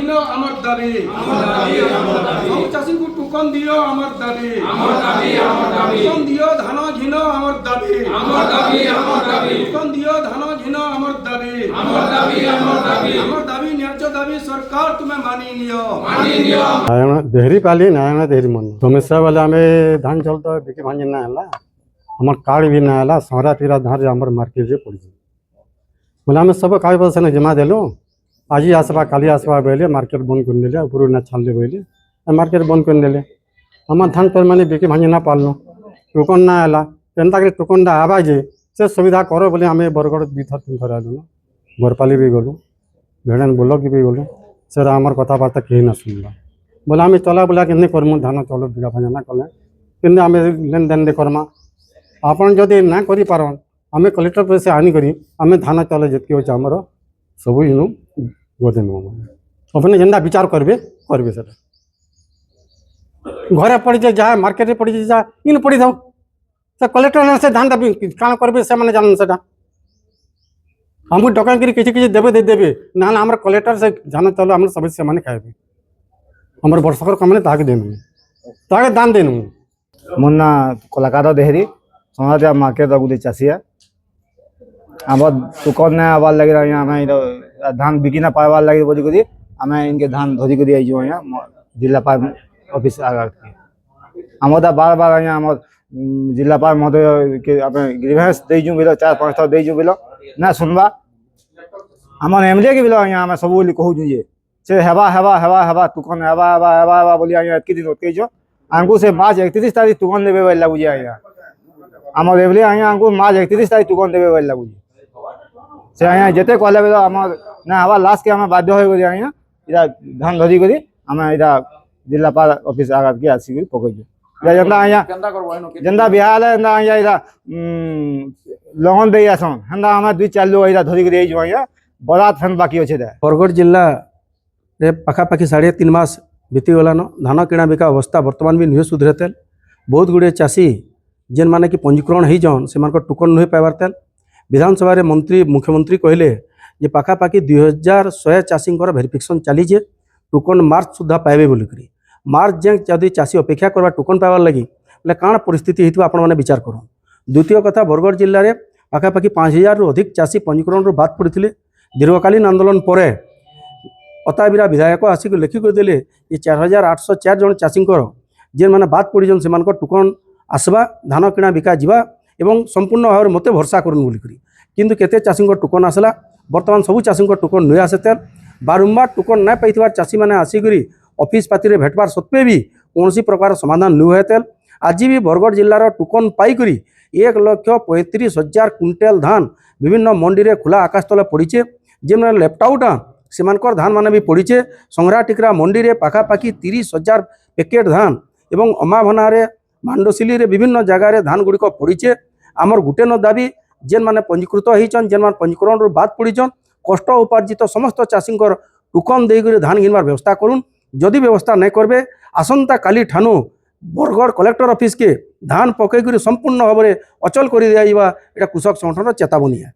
ঘিন আমার দাবি সবু চাষী টুকন দিও আমার দাবি টুকন দিও ধান ঘিন আমার দাবি টুকন দিও ধান ঘিন আমার দাবি আমার দাবি ন্যায্য দাবি সরকার তুমি মানি নিও দেহরি পালি নারায়ণ দেহরি মন সমস্যা বেলে আমি ধান চাউল তো বিকি ভাঙি না হলা আমার কার্ড भी ना हला सहरा पीरा धान आमर मार्केट रे पड़ी बोले आम सब कागज पत्र से जमा देलु आज आसवा काली आसवा बोले मार्केट बंद कर देले ऊपर ना छाड़ले बोले मार्केट बंद कर देले आम धान पर मैंने बिकी भांगी ना पालनु टोकन ना हला केनता के टोकन दा आवा जे से सुविधा करो बोले आम बरगड़ 2 थर 3 थर आलु बरपाली भी गलु भेड़न ब्लॉक भी गलु सर आमर कथबार्ता कहीं ना सुनला बोले आम चला बोला कि करमु धान चाउल बिका भांजा ना कले कि आम लेन देन दे करमा आपन जदि ना करि पारन आमे कलेक्टर पर से आनी करी आमे थाना चले जतके होछ हमर सब इनु गोदेन अपने जेंदा विचार करबे सर घरे पड़ी जा मार्केट रे पड़ी जा इन पड़ी थाओ से कलेक्टर से धान दाबी काण करबे से माने जानन सेटा हमु डकन करी किछि देबे दे देबे ना ना हमर कलेक्टर से धान चलो हमर समस्या माने खाइबे हमर वर्षकर कमने ताके देनु ताके दान देनु मुन्ना कलाकार देहरी सोनारिया मार्केट गुदी चाषिया आम टोकन ना आवार लगे आम धान बिकी ना पाइबार लगे बोलिक आम इनके धान धरिक आईजु अँ जिलापाल ऑफिस आगे आम बार बार अँ आम जिलापाल महोदय के आम ग्रीवेंस देजु बिल 4-5 थर देजु बिल ना सुनवा आम एमएलए के बिल अँ आम सब कहूँ जे से हेबा हेबा हेबा हेबा टोकन हेबा हेबा हेबा हेबा बोली अँ एतकी दिन अटकईच आमको से मार्च 31 तारीख टोकन देवे लगुचे अँ आम एमएलए आमको मार्च 31 तारीख टोकन देवे लगुचे से अँ जिते कहले बेल आम ना हवा लास्ट के आम बाध्य हो गली अँ इटा धान धरिक आम इटा जिलापाल ऑफिस आगे के आसिक पकईचु जेनता अँ जेनता बिहार अँ इटा लगन दे आसन हेन्ता आम 2-4 लोग इटा धरिक आईचु अँ बरात फेन बाकी अच्छे बरगड़ जिला रे पाखापाखि 3.5 मास बीतीगलान धान किणा बिका अवस्था बर्तमान भी नुहे सुधरे तेल बहुत गुड़े चाषी जेन माने कि पंजीकरण हो जान से टोकन नुहे पाइबार तेल विधानसभा मंत्री मुख्यमंत्री कहले जे पाखापाखि 2100 चाषी भेरिफिकेशन चली टोकन मार्च सुधा पाइबे बोलिकी मार्च जे जदि चाषी अपेक्षा करवा टोकन पाइबार लगी बोले काण परिस्थिति होइथिबा आपण माने विचार करूँ। द्वितीय कथा बरगड़ जिले में पाखापाखि 5000 रु अधिक चाषी पंजीकरण बाद पड़ते दीर्घकालीन आंदोलन पर अताबिरा विधायक आसिक लेखिक देले ये 4804 जन चाषी जेन माने बाद पड़ीजन से टोकन आसवा धान किणा बिका जीवा एवं संपूर्ण भाव मत भरसा करूँ बोलिकी किंतु केते चाषी टोकन आसला बर्तमान सबू चाषी टोकन नुहे आसे बारंबार टोकन ना पाई चाषी मैंने आसिक ऑफिस पाती भेटबार सत्वे भी कौन प्रकार समाधान नुहे आज भी बरगड़ जिलार टोकन पाई 1,35,000 क्विंटाल धान विभिन्न मंडी रे खुला आकाश तले पड़ीचे जे मैंने लेफ्टआउट से धान माने भी पड़ीचे संग्रा टिकरा मंडी रे पाखापाखि 30,000 पैकेट धान एवं अमाभना रे मांडोसिली रे विभिन्न जगार धान गुड़िक पड़ीचे आमर गुटे न दाबी जेन माने पंजीकृत होइचन जेन मान पंजीकरण बाद पड़ीचन कष्ट उपार्जित समस्त चाषी टोकन देकर धान घिनबार व्यवस्था करूँ जदि व्यवस्था नहीं करबे आसंता काली ठानु बरगड़ कलेक्टर ऑफिस के धान पकईकर संपूर्ण भाव में अचल कर दिया कृषक संगठन चेतावनी है।